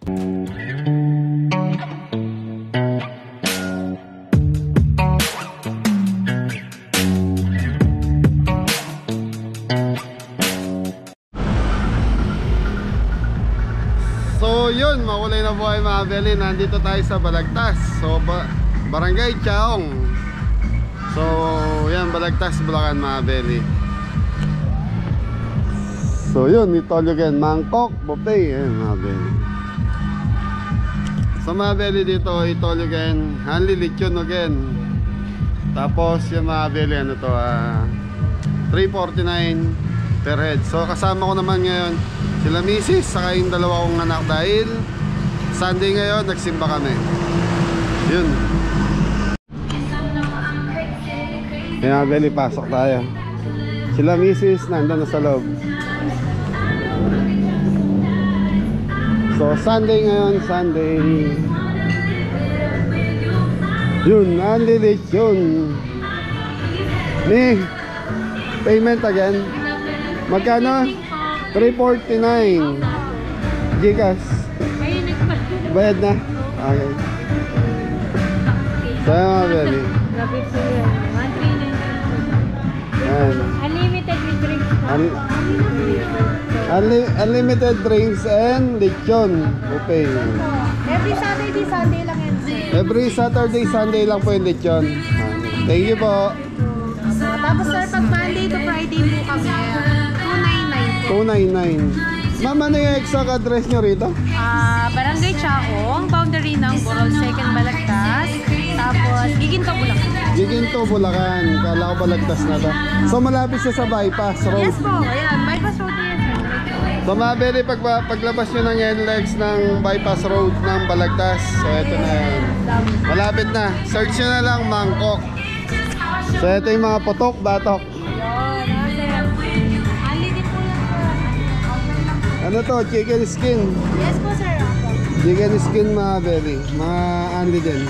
So yun, makulay na buhay mga beli. Nandito tayo sa Balagtas. So Barangay Chaong. So yan, Balagtas, Bulacan mga beli. So yun, itologan, mangkok, buffet. Ayan mga beli. So mga beli dito, itologan, hanli lechon again. Tapos yung mga beli, ano to, 349 per head. So kasama ko naman ngayon sila misis, saka yung dalawa kong anak dahil Sunday ngayon, nagsimba kami. Yun. Kaya beli, pasok tayo. Sila misis, nandun na sa loob. So Sunday ngayon, Sunday. Yun, nanlilit yun. Ni, payment again. Magkano? 349 Gcash. Bayad na? Okay. Sa'yo mga beli. Unlimited with drinks. Unlimited drinks and lechon. Okay. Every Saturday, Sunday lang yan. Every Saturday, Sunday lang po yung lechon. Thank you po. Tapos sir, pag Monday to Friday po kami, 299. Ma'am, ano yung exact address nyo rito? Barangay Chaong, boundary ng Borol, 2nd Balagtas. Tapos, Giginto, Bulacan. Giginto, Bulacan. Kala ko Balagtas na to. So malapit siya sa bypass road. Yes po, ayan, bypass road na yan. So mga beli, paglabas nyo ng NLEX ng bypass road ng Balagtas. So ito na yan. Malapit na. Search nyo na lang, mangkok. So ito yung mga putok, batok. Ano to? Chicken skin. Yes po sir. Chicken skin mga beli. Mga anli din.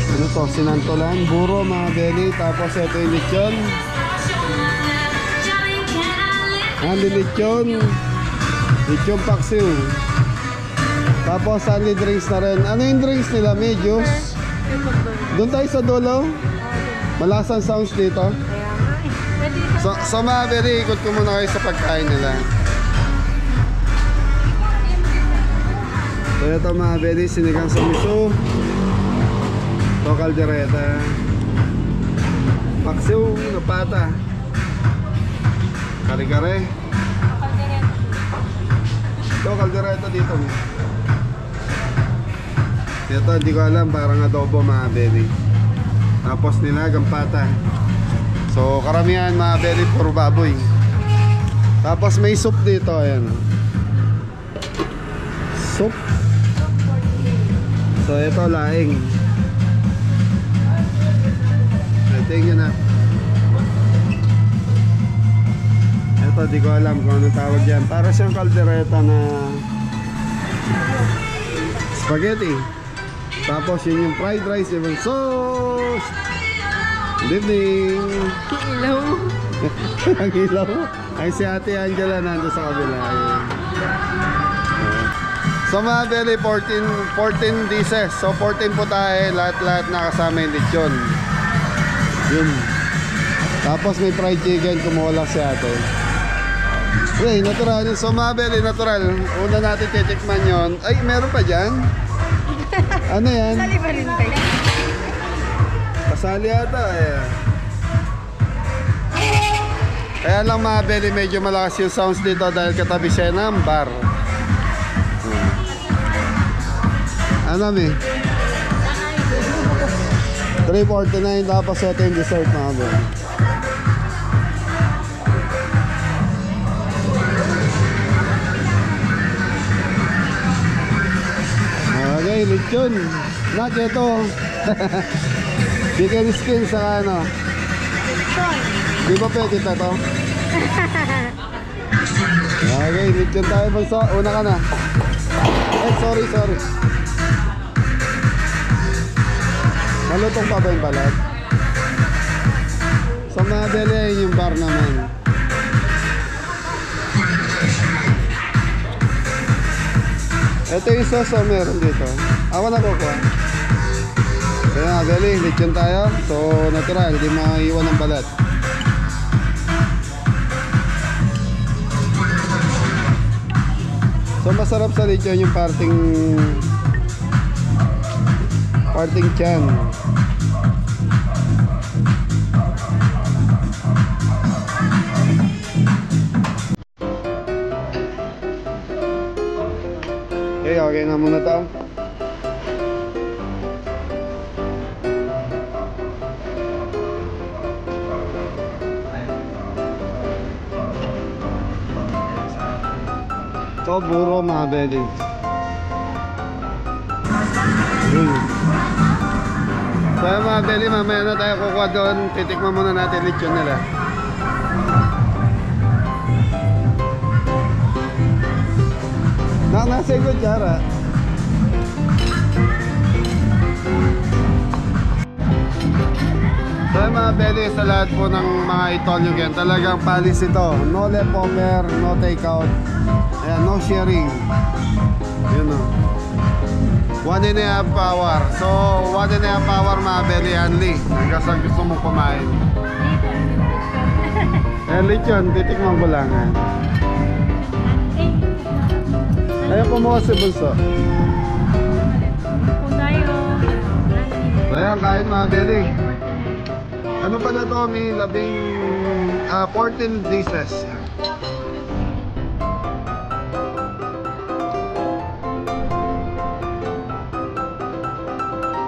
Ano to? Sinantolan. Buro mga beli. Tapos ito yung lechon. Anli lechon. Lechon paksiw. Tapos anli drinks na rin. Ano yung drinks nila? May juice. Doon tayo sa dulo. Malasan sounds dito. So mga beli, ikot ko muna kayo sa pagkain nila. So ito mga beli, sinigang sa miso. Ito kaldereta. Paksiw na pata. Kare-kare. Ito kaldereta dito. Ito hindi ko alam, parang adobo mga beli. Tapos nilagang pata. So karamihan mga beli, puro baboy. Tapos may soup dito, ayan. Soup. So ito laing. Tingnan na. Ito di ko alam kung anong tawag yan. Para siyang kaldereta na spaghetti. Tapos yun yung fried rice, even sauce. Good evening. Hello. Ang ilaw. Ay si Ate Angela nando sa kabila. So mga beli, 14 dishes. So 14 po tayo. Lahat nakasama yung lechon. Yun. Tapos may fried chicken. Kumuha lang si Ate. Okay, natural. So mga beli, natural. Una natin titikman yun. Ay, meron pa dyan? Ano yan? Sali ba rin kayo? Kasali ata eh. Kaya lang mga beli, medyo malakas yung sounds dito dahil katabi siya ng bar. Ano mi? 349. Tapos ito yung dessert mga beli. Okay, lechon. Nak ito. Chicken skin sa ano? Di ba pwede ito to? Okay, lechon tayo bunso. Una ka na. Sorry. Malutong pa ba yung balat? Sa mga beli yung bar naman. Ito yung sauce, oh, meron dito. Ako na kukuha. Kaya nga, Belly, lechon tayo. So, natural, hindi maiwan ng balat. So, masarap sa lechon yung parting tiyan. Okay na muna tao. Ito buro mga Belly. So mga Belly, mamaya na tayo kukuha doon. Titikman muna natin lechon nila. Nasa kutsara. So mga Belly, sa lahat po ng mga Italian, talagang policy ito. No leftover, no takeout. Ayan, no sharing. Yun o. 1.5 hour. So 1.5 hour mga Belly only. Hanggang saan gusto mong kumain. Ayan lechon, titikman ko lang. Ayaw kumuha si Bunso. Kung tayo. Ayan, kain mga Belly. Ano pa na to? May 14 dishes.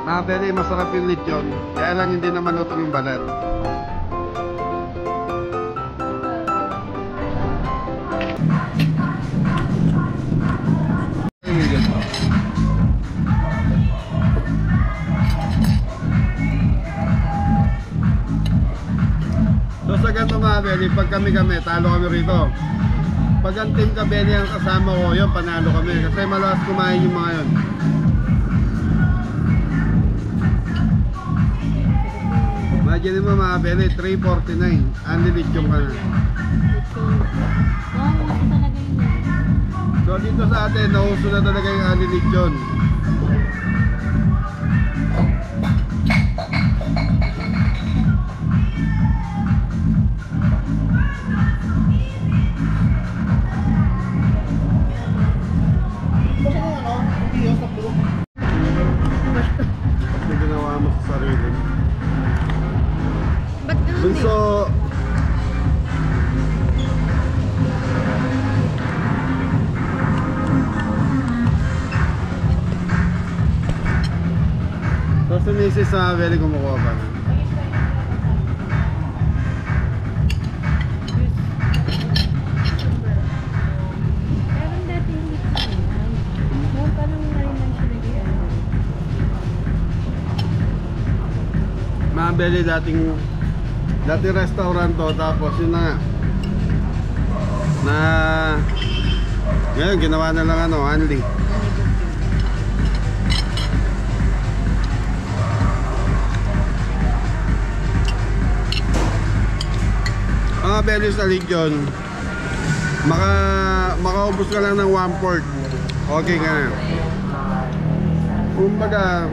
Mga Belly, masarap yung lechon. Kaya lang hindi naman lutong yung balat. So sa ganito mga Belly, pag kami talo kami rito. Pag ang team Belly ang kasama ko, yun, panalo kami. Kasi malakas kumain yung mga yun. Imagine mo mga Belly, 349. Anli lechon ka na. So dito sa atin, nauso na talaga yung anli lechon. Pag ginawa mo sa sarili. Ba't ganun Bunso, so si Mrs. sa Belly kumukuha pa na. Meron dati hindi ko yan. Meron pa nang narinan siya lagyan. Mga Belly, dating restaurant to, tapos yun na nga. Ngayon, ginawa na lang only. Mga Belly sa lechon, makaubos ka lang ng 1/4. Okay ka na. Kumbaga,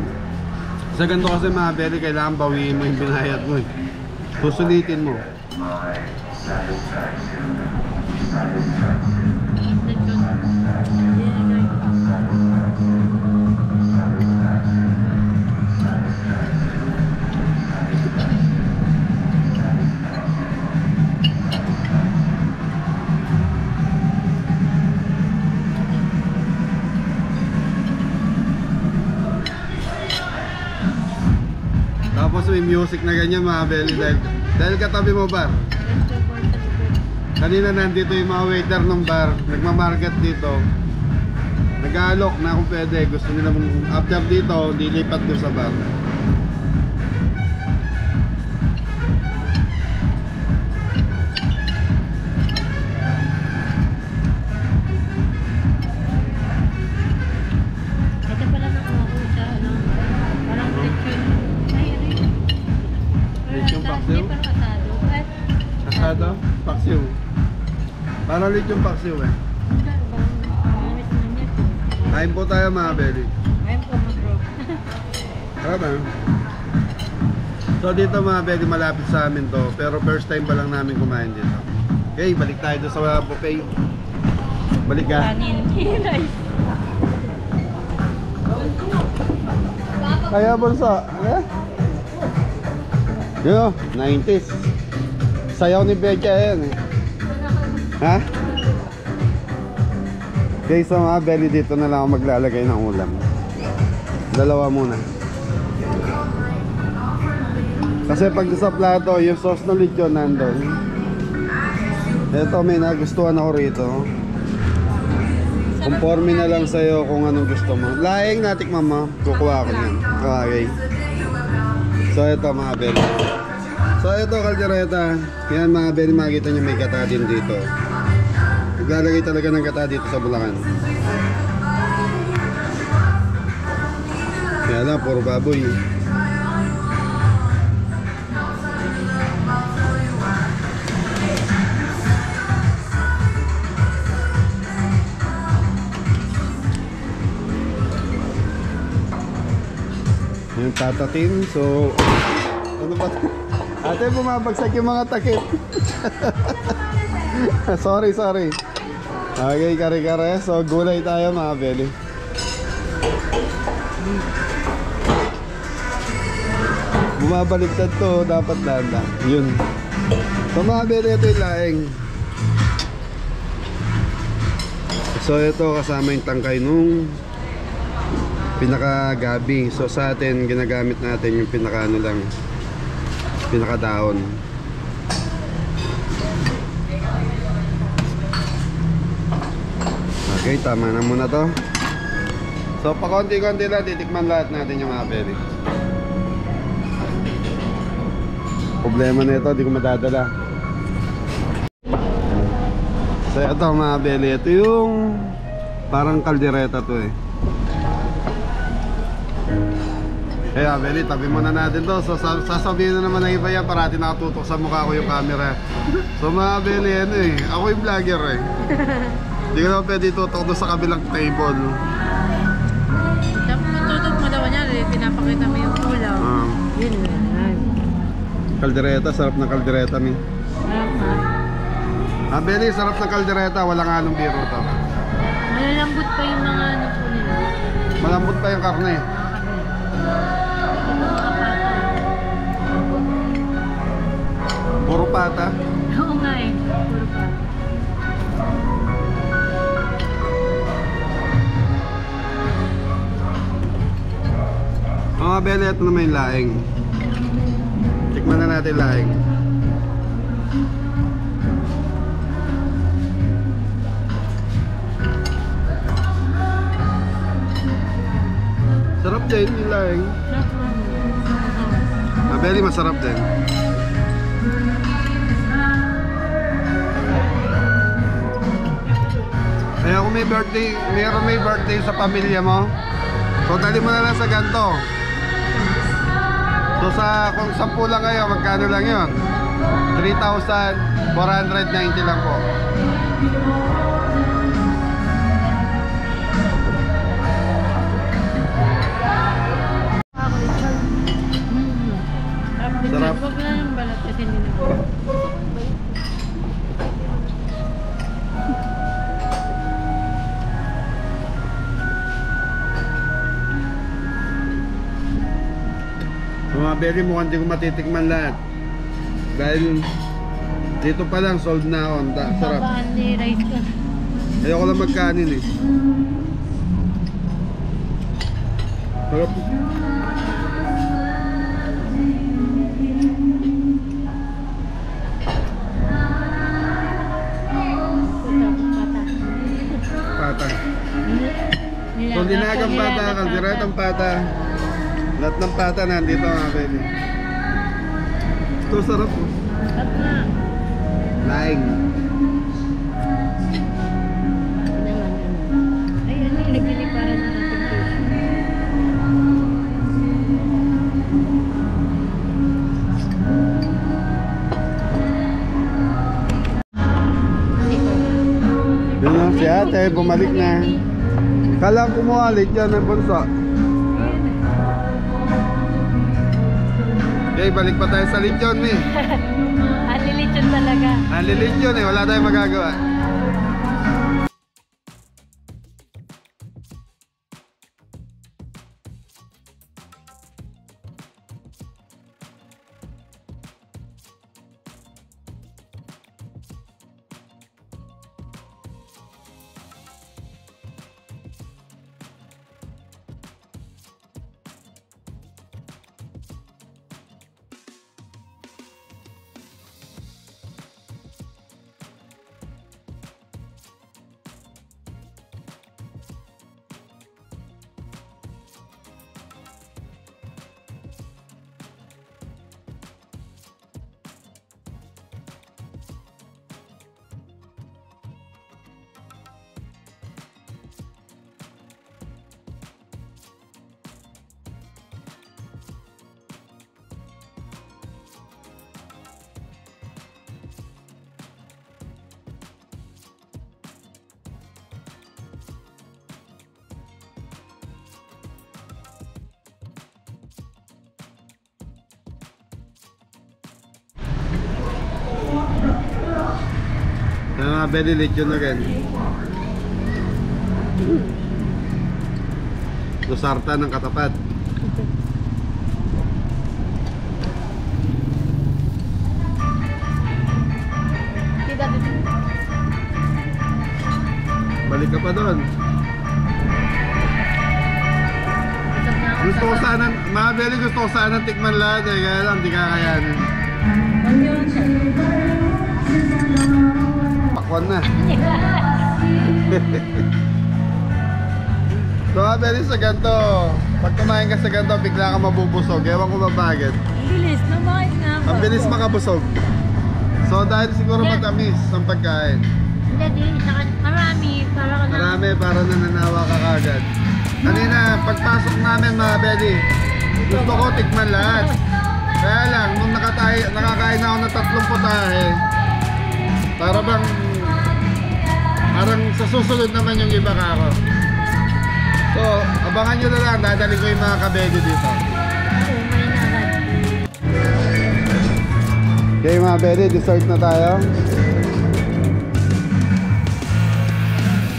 sa ganito kasi mga Belly, kailangan bawiin mo yung binayad mo eh. Susulitin mo. Tapos may music na ganyan mga Belly, dahil katabi mo bar. Kanina nandito yung mga waiter ng bar, nagmamarket dito. Nag-aalok na kung pwede, gusto nila mong after dito, dilipat ko sa bar. Ito pala nakuha ko siya, parang lechon. Ay, ano yun? Lechon paksiw? Hindi, parang asado. Asado? Paksiw. Parang lechon paksiw eh. Gamit na niya. Kain po tayo mga belly. Ayun po, bro. Tama. So dito mga belly, malapit sa amin to. Pero first time pa lang namin kumain dito. Okay, balik tayo doon sa buffet. Balik ka. Kanin. Kaya bulsa. Eh? Yo, 90s. Sayaw ni Becca yan eh. Ha? Okay, so mga belly, dito na lang ako maglalagay ng ulam. Dalawa muna. Kasi pag sa plato, yung sauce ng lechon nandun. Ito, may nagustuhan ako rito. Conforme na lang sa'yo kung anong gusto mo. Laing natik mama, kukuha ko yan. Okay. So ito mga belly. So ito kaldereta. Yan mga belly, makikita nyo may gata din dito. Naglalagay talaga ng gata dito sa Bulacan. Kaya lang, puro baboy. Yung tatatin, so ano ba? Ate, bumabagsak yung mga takip. sorry. Okay, kare-kare. So gulay tayo mga belly. Bumabaliktad to, dapat landa. Yun. So mga belly, ito yung laing. So ito kasama yung tangkay nung pinaka-gabi. So sa atin, ginagamit natin yung pinaka-ano lang, pinaka-daon. Okay, tama na muna to. So pa konti-konti lang, titikman lahat natin yung mga belly. Problema na ito, di ko madadala. So ito mga belly, ito yung parang kaldereta to eh. Kaya belly, tabi muna natin to. So sasabihin na naman ng iba yan, parati nakatutok sa mukha ko yung camera. So mga belly, ano eh, ako yung vlogger eh. Hindi ko naman pwede tutok doon sa kabilang table. Tutok mo daw niya, pinapakita mo yung ulam. Yun lang. Kaldereta, sarap ng kaldereta mi. Belly, sarap ng kaldereta, walang halong biro to. Malalambot pa yung mga ano po nila. Malambot pa yung karne. Puro pata. Oo nga eh, puro pa. Mga belly, ito naman yung laing. Tikman na natin laing. Sarap din yung laing. Mga belly, masarap din. Kaya kung may birthday, mayroon may birthday sa pamilya mo, so dali mo na lang sa ganito. So kung 10 lang kayo, magkano lang yun? 3,490 lang po. Sarap. Huwag na yung balat kasi hindi na. Mga belly, mukhang di ko matitikman lahat. Dahil dito pa lang sold na ako. Sarap. Babaan ni rice ka. Ayoko lang magkanin eh. Sarap. Pata. So dinagang pata, kalderetang pata. Lahat ng pata nandito mga belly. Ito sarap po. Sarap na. Laing. Ay, ano yung nagliliparan na natin fish? Yun o, si ate, bumalik na. Kalang kumuha lechon ng bunso. Okay, balik pa tayo sa lechon eh. Alilitsyon talaga. Nalilechon eh, wala tayong magagawa. Mga belly lechon na rin. Lusarta ng katapat. Balik ka pa doon. Gusto ko sana, mga belly, gusto ko sana tikman lahat eh, kaya lang di kakayanin. Pakwan na. So mga belly, sa ganito, pag kumain ka sa ganito, bigla ka mabubusog. Ewan ko ba bakit? Bilis na bakit nga ba? Ang bilis makabusog. So dahil siguro matamis ang pagkain. Hindi, marami. Marami, para nananawa ka kagad. Kanina, pagpasok namin mga belly, gusto ko tikman lahat. Kaya lang, nung nakakain ako ng 3 putahe, parang sa susunod naman yung iba ka ako. So, abangan nyo na lang, dadali ko yung mga kabedyo dito. Okay mga belly, dessert na tayo.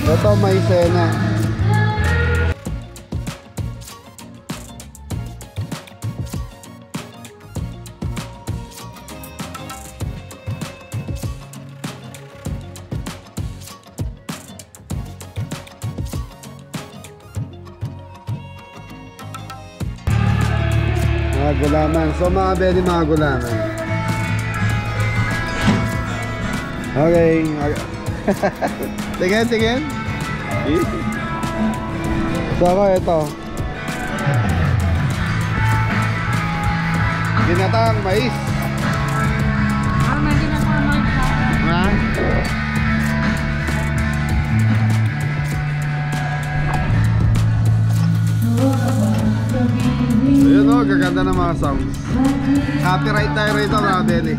Ito may sena. Mga gulaman. So mga belly, mga gulaman. Okay. Tingin. So ako ito. Ginatang mais. May ginatang mais. Ha? Ayun o, gaganda ng mga sounds. Copyright tayo rito mga belly.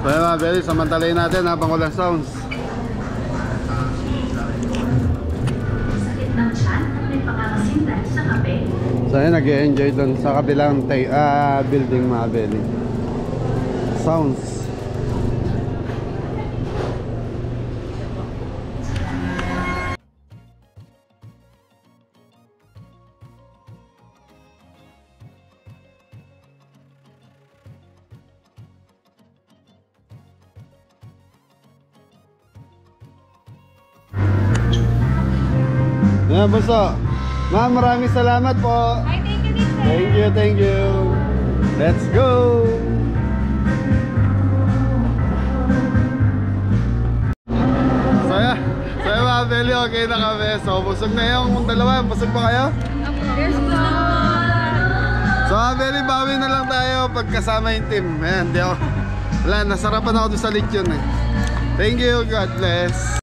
So yun mga belly, samantalayin natin habang walang sounds. So yun, nag-i-enjoy dun sa kabilang building mga belly. Sounds. Yan, bunso. Ma'am, maraming salamat po. Ay, thank you. Thank you. Let's go. Saya mga belly, okay na kami. So, busog na yung dalawa. Busog pa kayo? Yes, po. So mga belly, bawi na lang tayo pagkasama yung team. Ayan, di ako. Wala, nasarapan ako doon sa lechon eh. Thank you, God bless.